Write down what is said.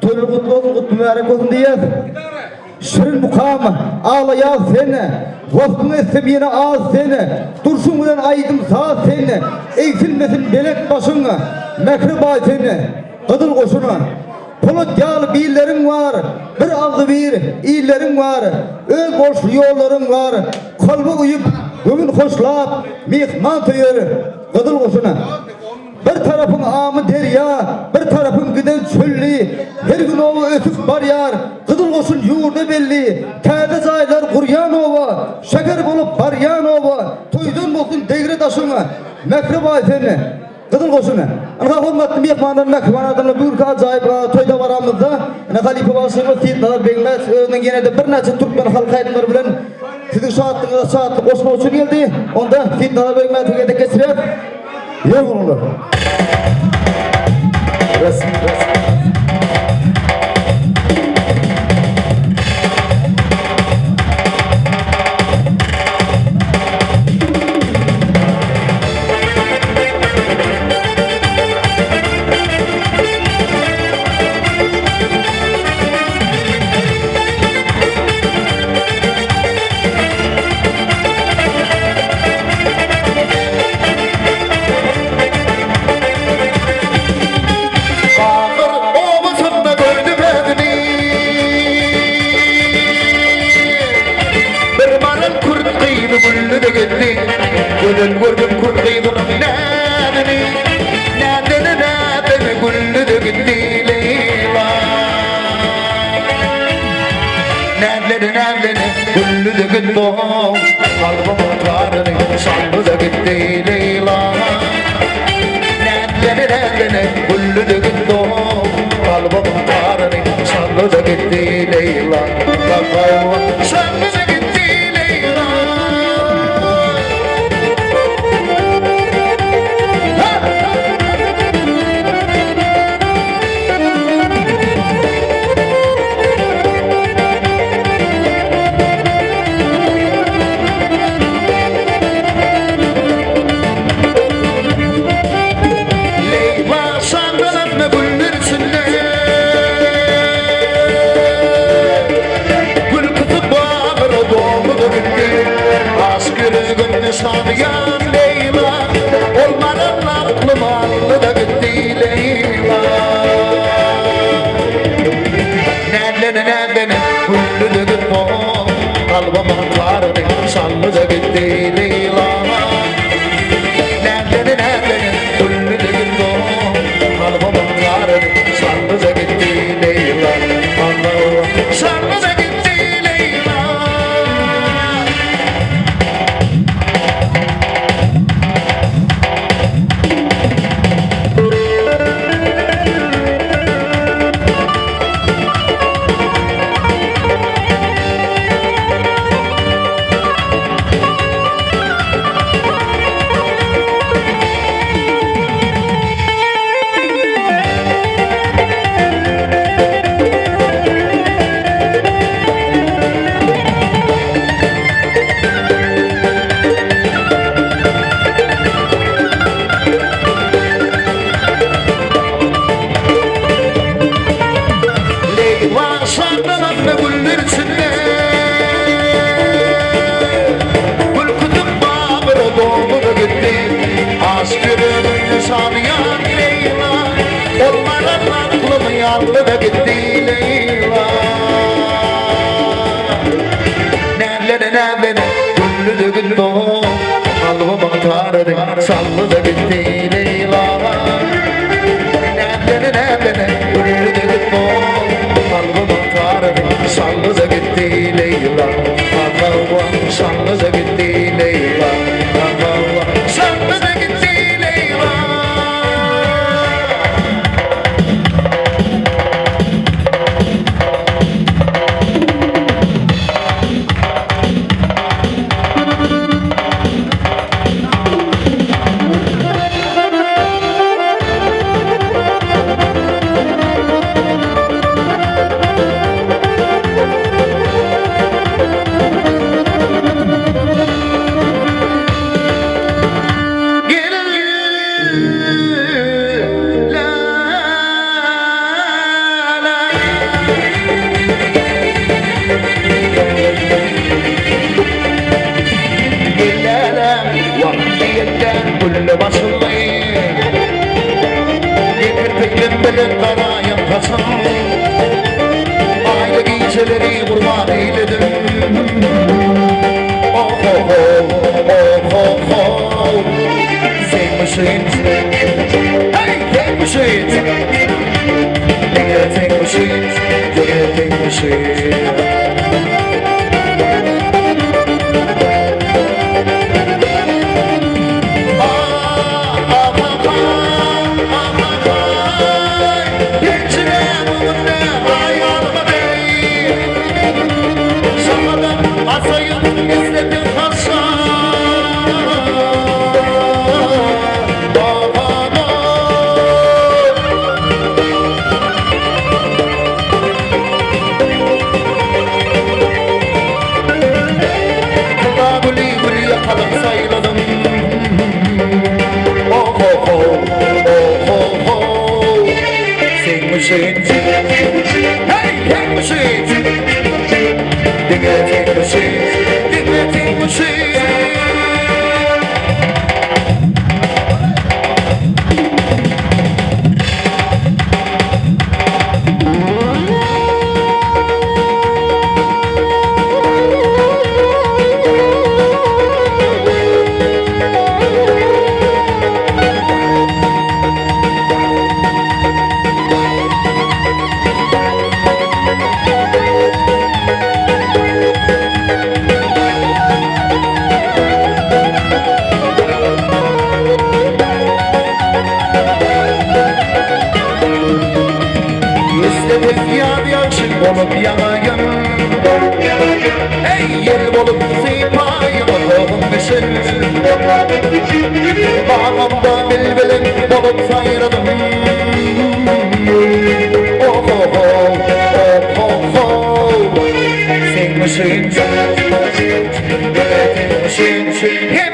Toylar kutlu olsun, kutlu mübarek olsun diyez. Şirin mukam, ağlayaz seni. Vaftın etsem yine ağız seni. Dursun bilen aydım sağ seni. Eksilmesin belek başını. Mekri bay seni. Kıdıl koşunu. Polat yağlı birlerin var. Bir aldı bir iyillerin var. Öz boş yolların var. Kalbi uyup, gömün hoşlap. Mihman töyür. Kıdıl koşunu. Bir tarafın amı derya, bir tarafın giden çöllü. Her gün ova ötüp baryar, kıdıl olsun yurda belli. Taze zaylar kuryan ova, şeker bulup baryan ova. Toydan olsun degre taşına, mekrib ayetini. Kıdıl olsun. Ana hürmetli mehmanlar mekmanlarla buyurka acayip toyda varamızda. Ana Alyp başımız Seyitnazar Begmedow Toy'dan yine de bir neçe Turkmen halk aydymlary bilen sizin şahatlığınıza şahatlık koşmak için geldi. Onda Seyitnazar Begmedow Toy'da geçirip yok olurlar. Resim. Gönül gördüm kurduğum nadeni nadeni güllü de gitti Leyla nadeni güllü de gitti kalbim karını sandı da gitti Leyla nadeni güllü de gitti kalbim karını sandı da gitti Leyla kalbim sandı da gitti Sanıyan Leyla olmanın aklım aldı da gitti Leyla Nedeni güllü de gitti kalbim karını sandı da gitti Leyla Nedeni güllü de gitti kalbim karını sandı da gitti Leyla sandı da gitti Sanıyan Leyla olmanın aklım yandı da gitti Leyla Nedeni güllü de gitti kalbim karını sandı da gitti Leyla Nedeni güllü de gitti kalbim karını sandı da gitti Leyla sandı da gitti Leyla sandı da gitti ayım kaçan Ayda geceleri kurban eyledim Oh oh oh oh oh oh Sen misin? Hey tek misin? Tek misin? Tek misin? Olup yanayım Ey yel olup sipayım Olmuşum Bağımda bilbilim olup sayradım Oh oh oh oh oh oh Sen misin? Sen misin?